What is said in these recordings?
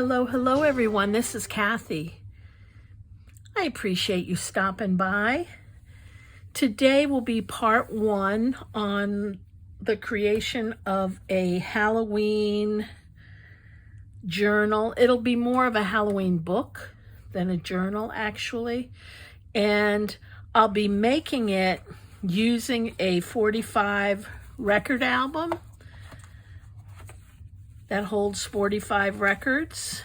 Hello, everyone. This is Kathy. I appreciate you stopping by. Today will be part 1 on the creation of a Halloween journal. It'll be more of a Halloween book than a journal, actually. And I'll be making it using a 45 record album that holds 45 records.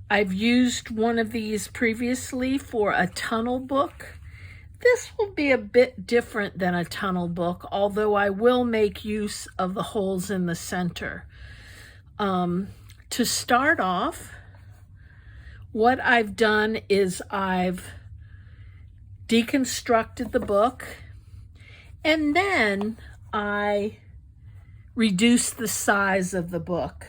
I've used one of these previously for a tunnel book. This will be a bit different than a tunnel book, although I will make use of the holes in the center. To start off, what I've done is I've deconstructed the book, and then I reduced the size of the book.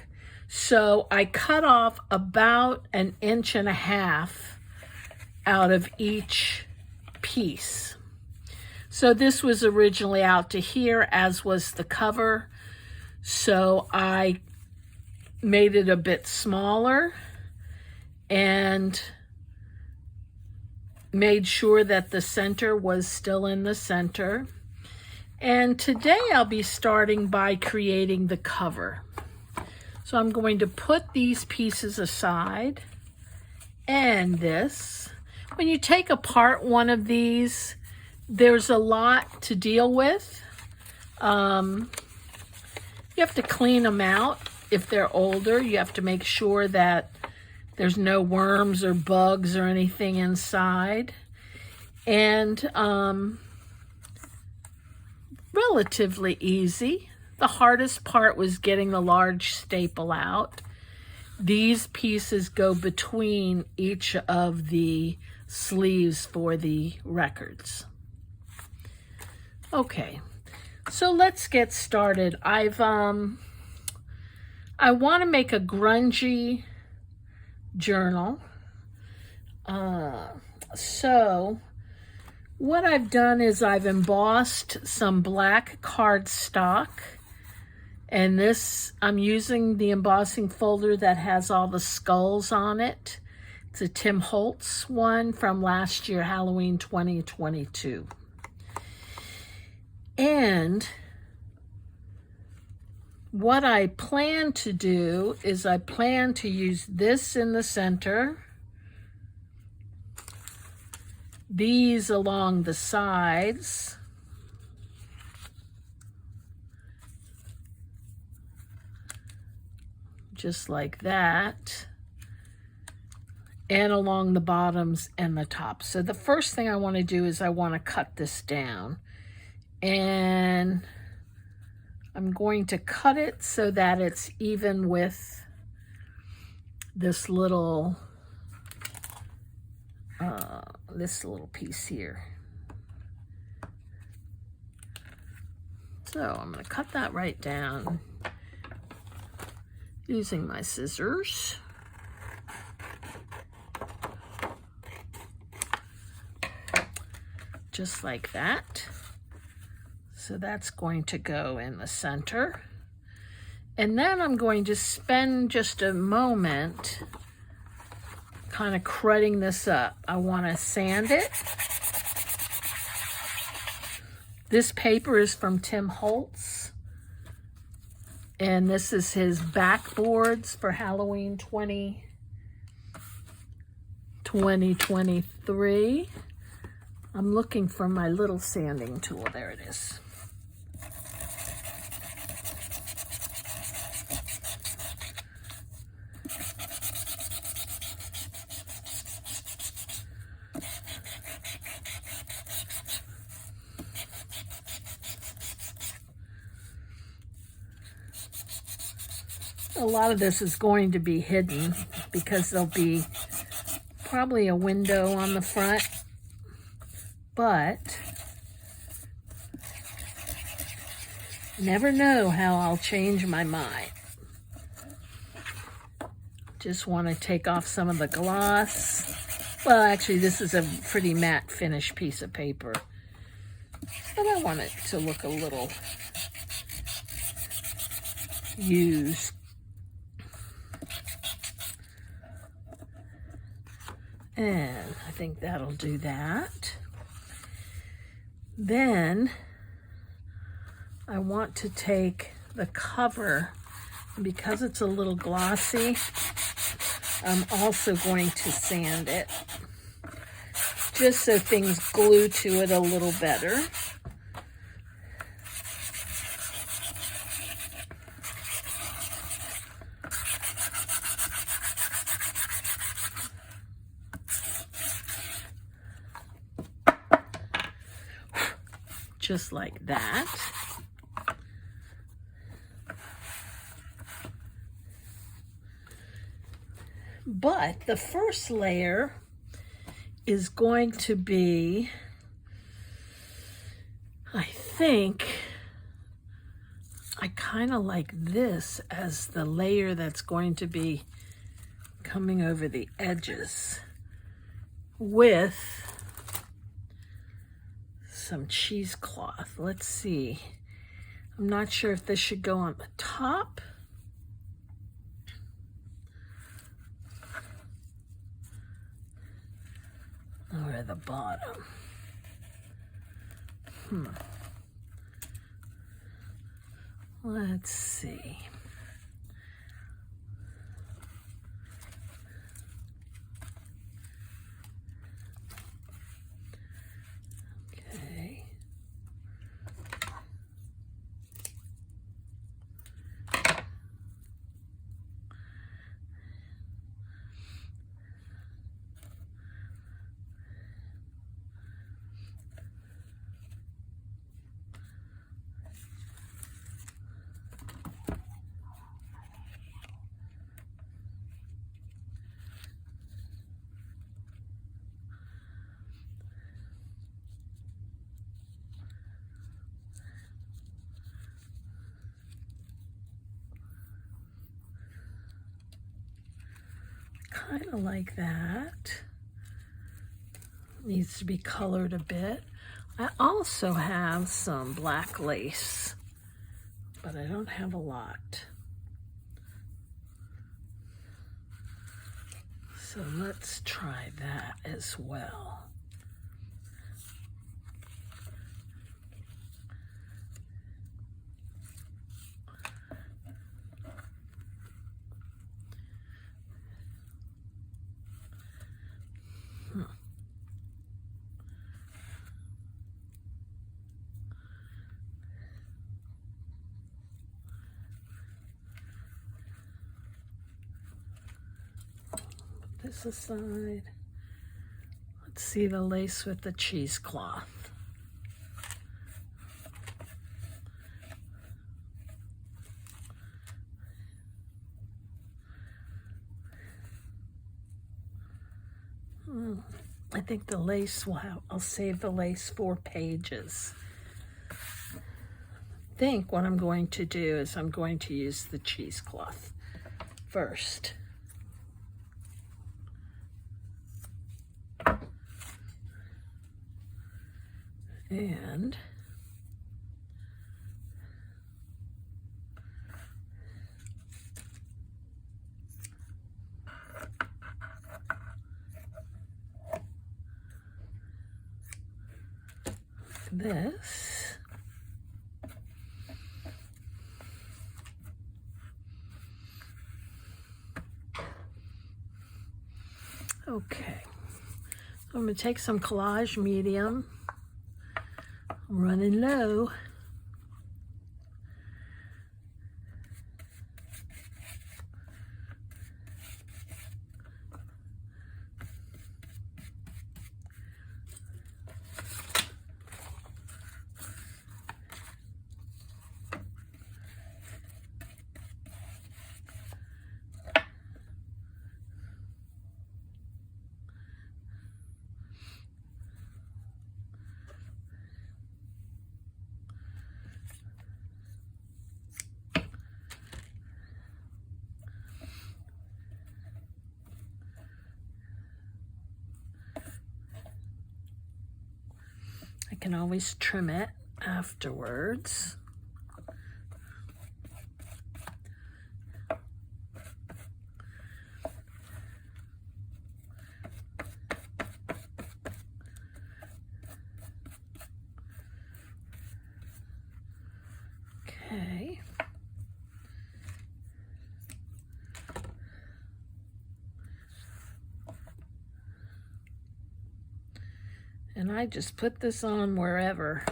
So I cut off about 1.5 inches out of each piece. So this was originally out to here, as was the cover. So I made it a bit smaller and made sure that the center was still in the center. And today I'll be starting by creating the cover. So I'm going to put these pieces aside and this. When you take apart one of these, there's a lot to deal with. You have to clean them out if they're older. You have to make sure that there's no worms or bugs or anything inside. And relatively easy. The hardest part was getting the large staple out. These pieces go between each of the sleeves for the records. Okay, so let's get started. I want to make a grungy journal. So what I've done is I've embossed some black cardstock, and this, I'm using the embossing folder that has all the skulls on it. It's a Tim Holtz one from last year, Halloween 2022. And what I plan to do is I plan to use this in the center, these along the sides, just like that, and along the bottoms and the top. So the first thing I want to do is I want to cut this down, and I'm going to cut it so that it's even with this little piece here. So I'm going to cut that right down using my scissors. Just like that. So that's going to go in the center. And then I'm going to spend just a moment kind of crudding this up. I want to sand it. This paper is from Tim Holtz, and this is his backboards for Halloween 2023. I'm looking for my little sanding tool. There it is. A lot of this is going to be hidden because there'll be probably a window on the front, but never know how I'll change my mind. Just want to take off some of the gloss. Well, actually, this is a pretty matte finish piece of paper, but I want it to look a little used. And I think that'll do that. Then I want to take the cover, because it's a little glossy, I'm also going to sand it, just so things glue to it a little better. Just like that. But the first layer is going to be, I think, I kind of like this as the layer that's going to be coming over the edges with some cheesecloth. Let's see. I'm not sure if this should go on the top or the bottom. Let's see. Okay. Kind of like that. Needs to be colored a bit. I also have some black lace, but I don't have a lot. So let's try that as well. This aside. Let's see the lace with the cheesecloth. I think the lace will have, I'll save the lace for pages. I think what I'm going to do is I'm going to use the cheesecloth first. And this. Okay, I'm going to take some collage medium. I'm running low. I can always trim it afterwards. And I just put this on wherever,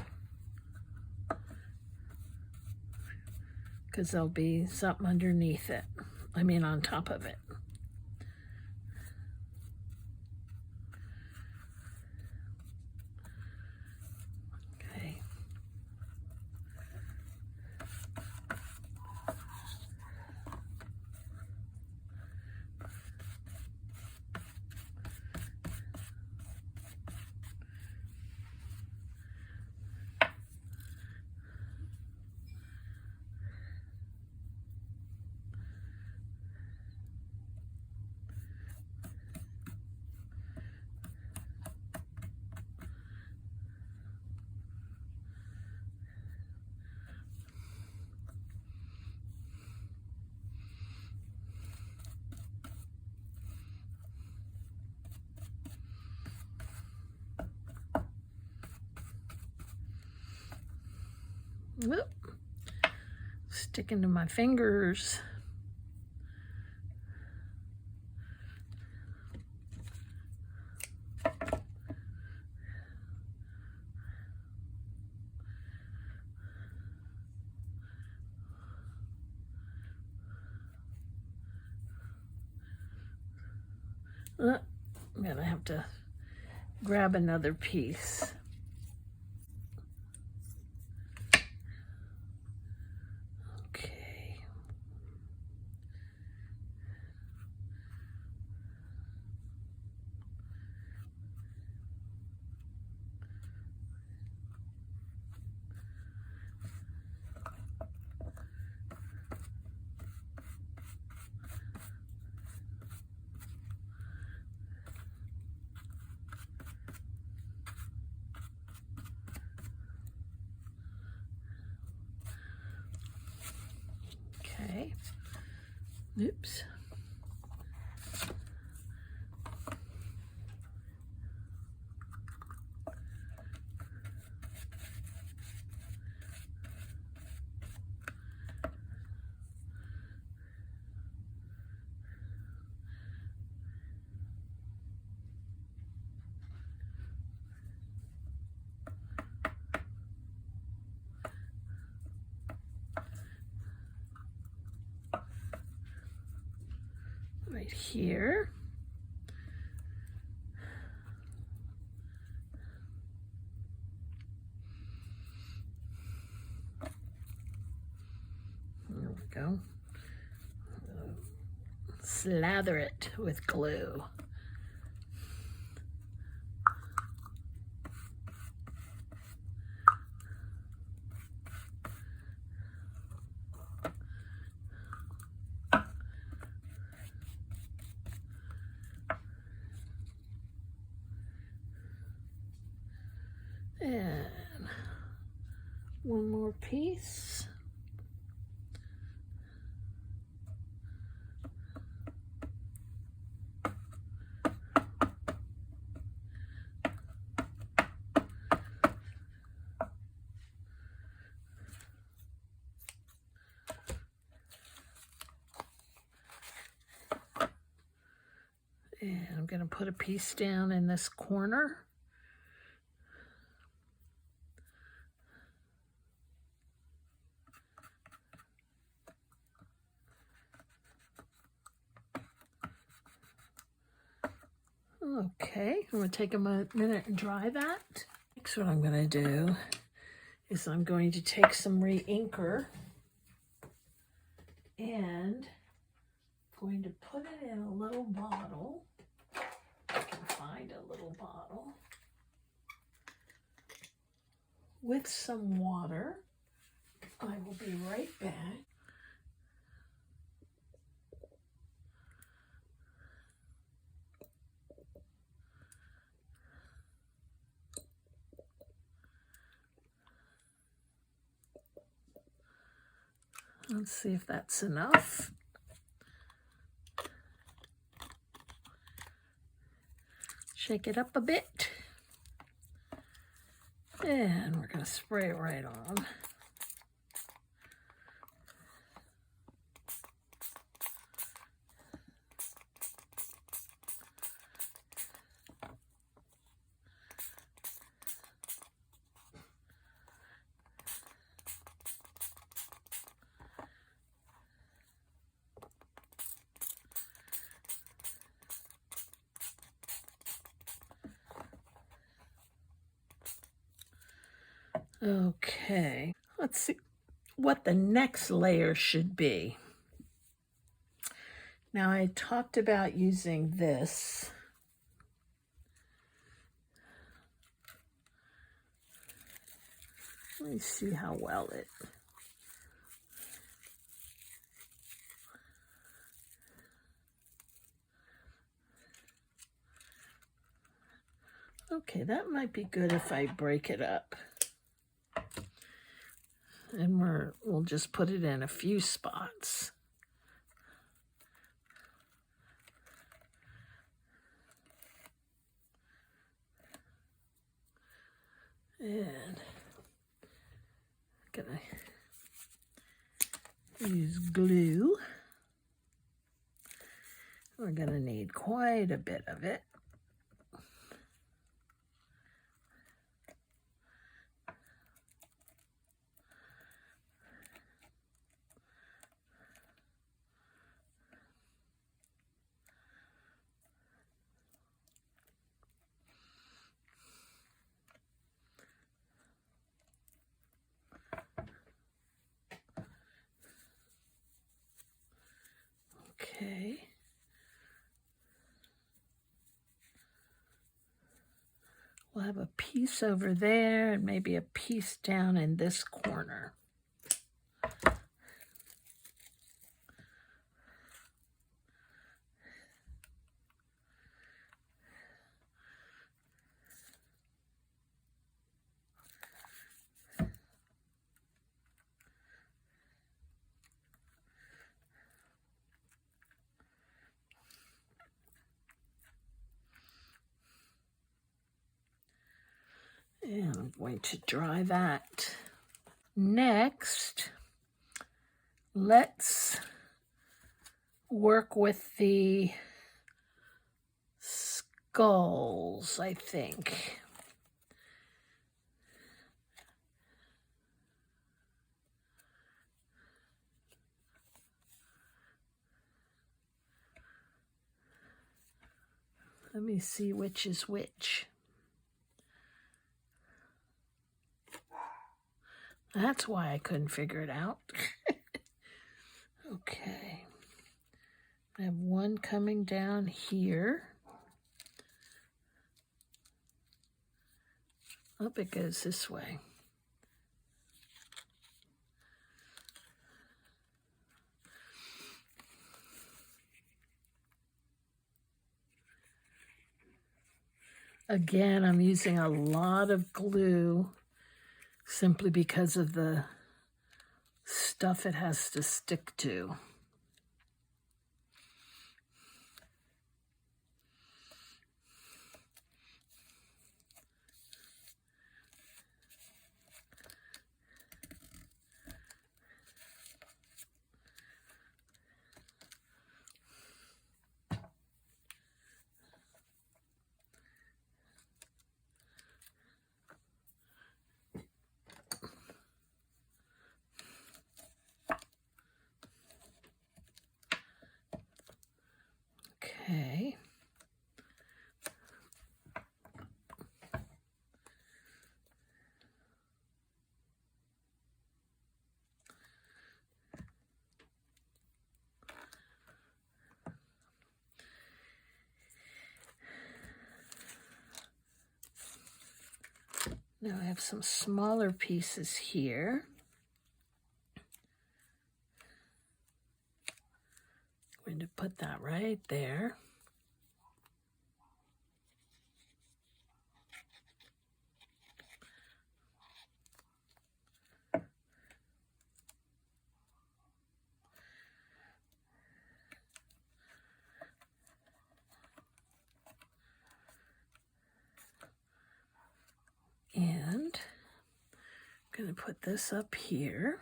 because there'll be something underneath it. I mean, on top of it. Okay. Whoop. Sticking to my fingers. I'm gonna have to grab another piece. Okay. Okay. Oops. Right here. There we go. Slather it with glue. And one more piece. And I'm going to put a piece down in this corner. Okay, I'm going to take a minute and dry that. Next, what I'm going to do is I'm going to take some re-inker and I'm going to put it in a little bottle. I can find a little bottle with some water. I will be right back. Let's see if that's enough. Shake it up a bit. And we're going to spray it right on. Okay, let's see what the next layer should be. Now I talked about using this. Let me see how well it. Okay, that might be good if I break it up. And we'll just put it in a few spots. And I'm gonna use glue. We're gonna need quite a bit of it. Okay. We'll have a piece over there and maybe a piece down in this corner. And I'm going to dry that. Next, let's work with the skulls, I think. Let me see which is which. That's why I couldn't figure it out. Okay. I have one coming down here. Oh, it goes this way. Again, I'm using a lot of glue simply because of the stuff it has to stick to. Okay. Now I have some smaller pieces here. I'm going to put that right there. And I'm going to put this up here.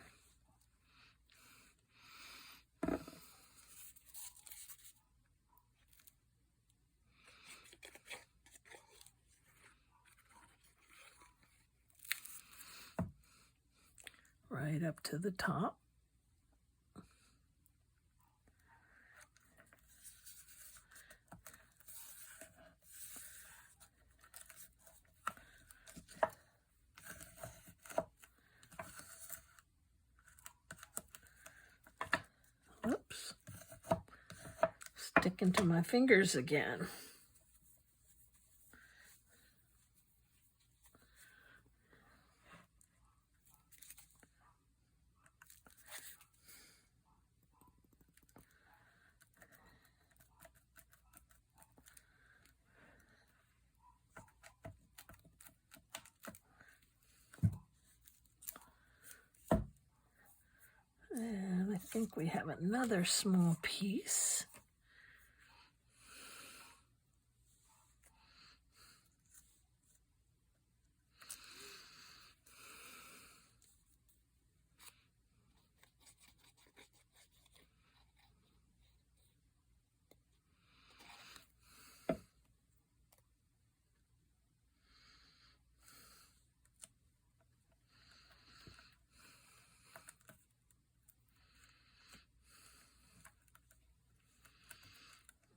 Right up to the top. sticking to my fingers again. And I think we have another small piece.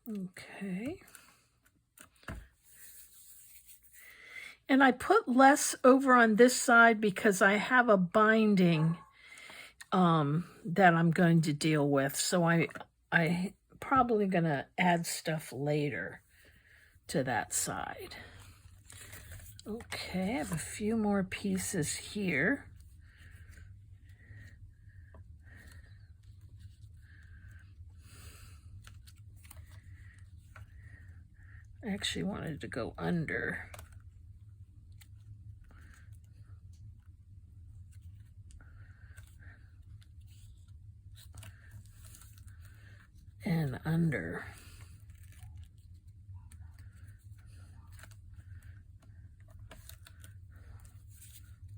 Okay. And I put less over on this side because I have a binding that I'm going to deal with. So I probably going to add stuff later to that side. Okay, I have a few more pieces here. I actually wanted to go under. And under.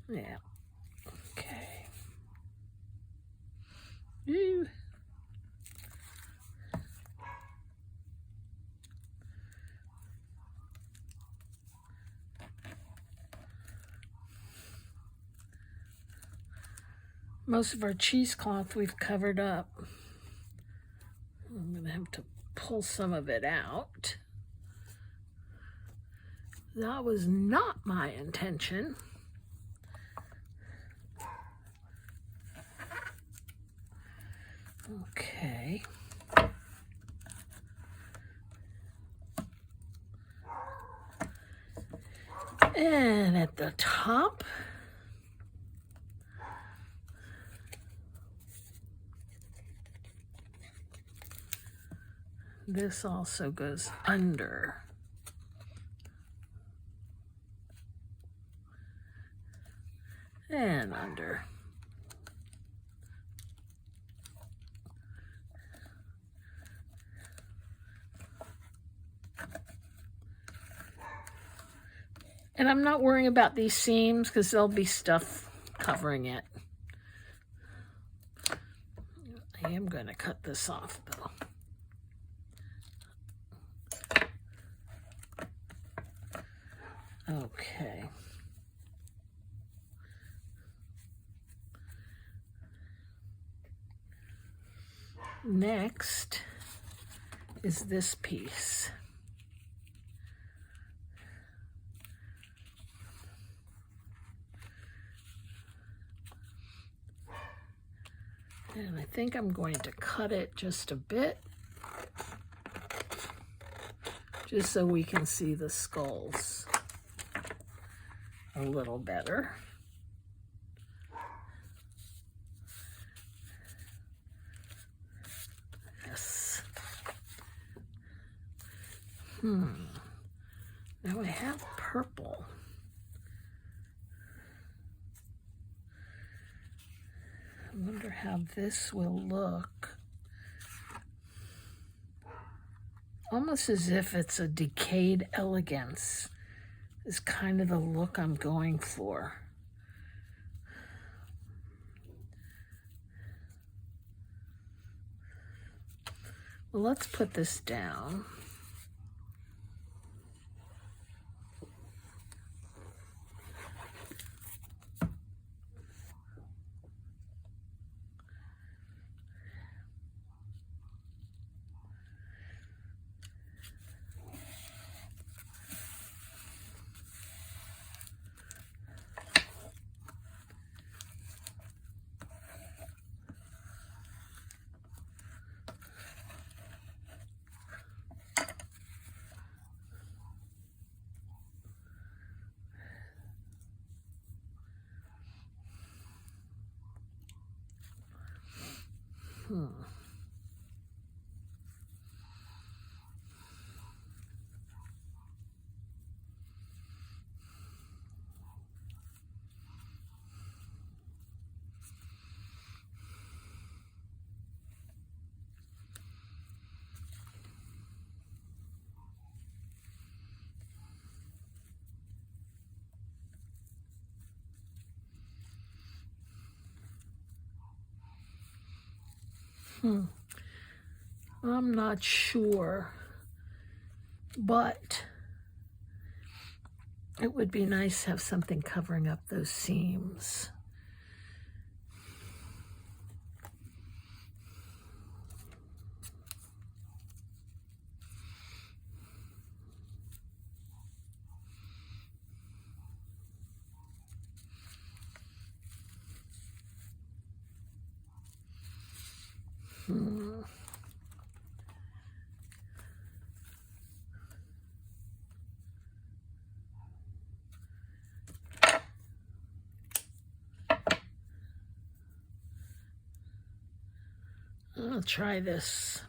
Yeah. Okay. Ooh. Most of our cheesecloth we've covered up. I'm going to have to pull some of it out. That was not my intention. Okay. And at the top, this also goes under. And under. And I'm not worrying about these seams because there'll be stuff covering it. I am going to cut this off though. Okay. Next is this piece. And I think I'm going to cut it just a bit, just so we can see the skulls a little better. Yes. Now I have purple. I wonder how this will look. Almost as if it's a decayed elegance is kind of the look I'm going for. Well, let's put this down. I'm not sure, but it would be nice to have something covering up those seams. I'll try this.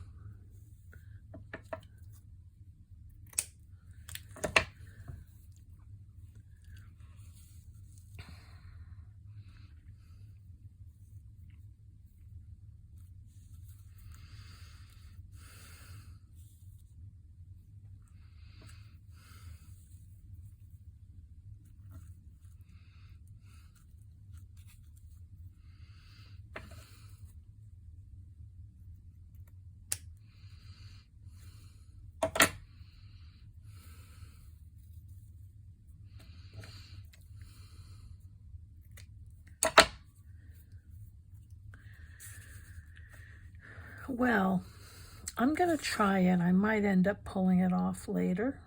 Well, I'm going to try it. I might end up pulling it off later,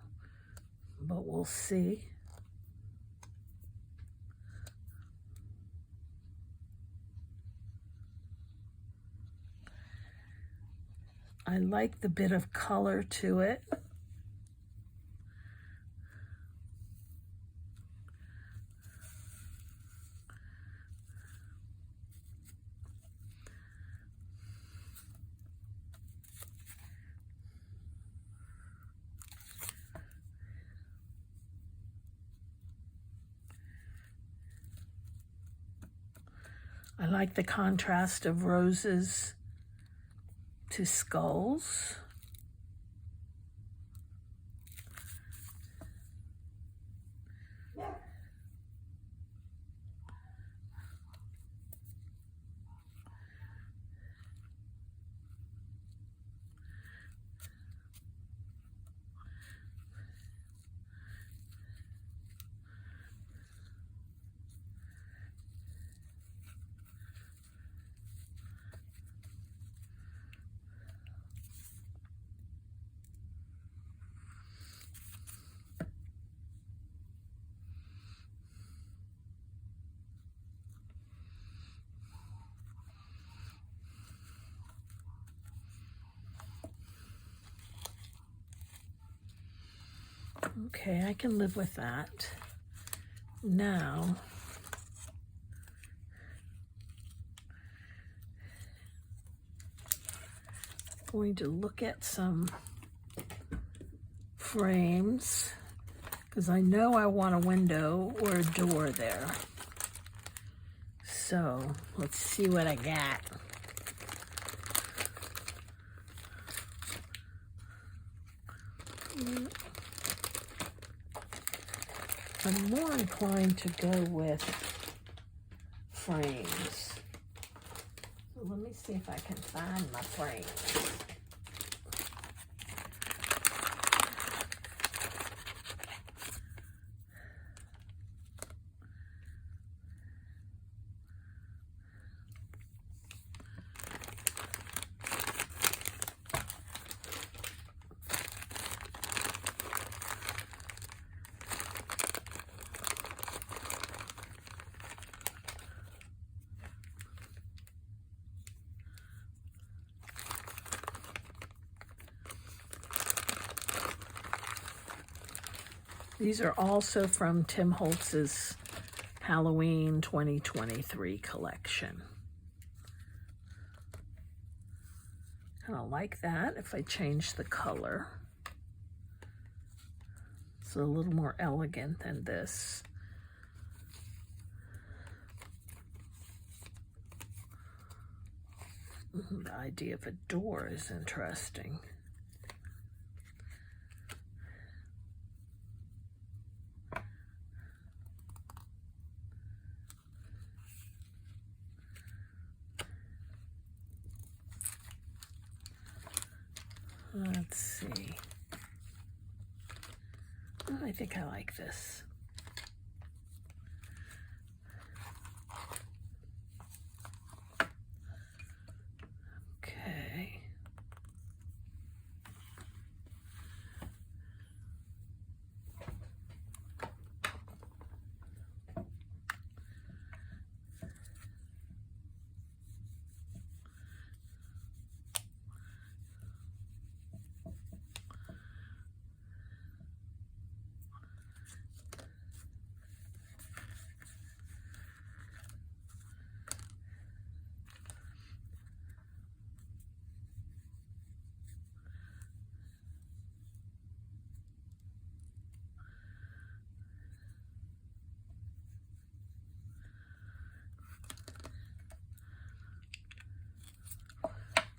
but we'll see. I like the bit of color to it. I like the contrast of roses to skulls. Okay, I can live with that. Now, I'm going to look at some frames because I know I want a window or a door there. So let's see what I got. I'm more inclined to go with frames. So let me see if I can find my frames. These are also from Tim Holtz's Halloween 2023 collection. kind of like that if I change the color. It's a little more elegant than this. The idea of a door is interesting. Let's see. Oh, I think I like this. Okay.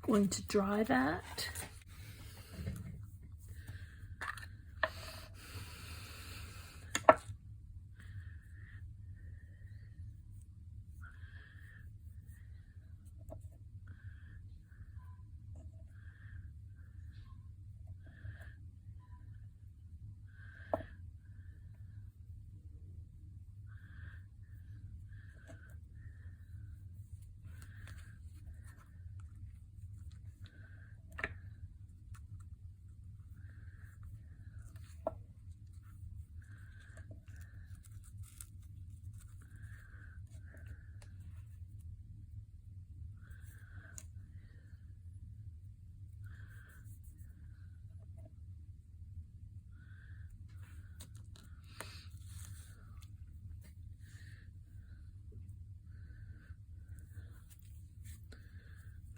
Going to dry that.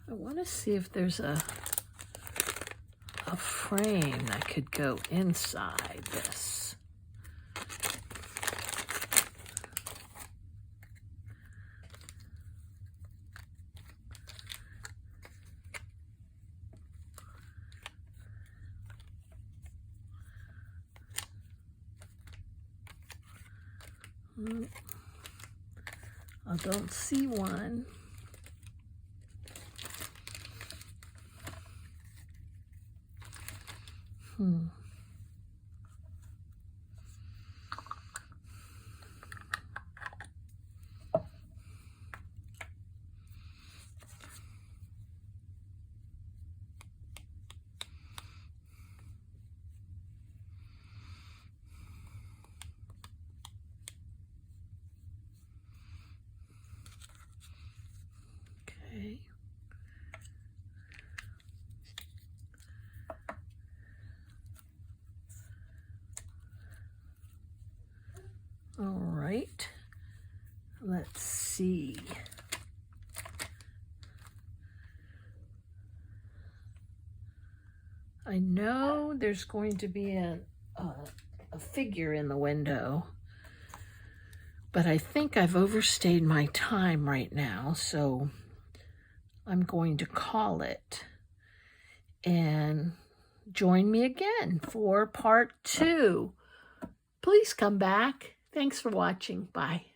I want to see if there's a frame that could go inside this. I don't see one. Okay. All right. Let's see. I know there's going to be a figure in the window, but I think I've overstayed my time right now, so I'm going to call it. And join me again for part 2. Please come back. Thanks for watching. Bye.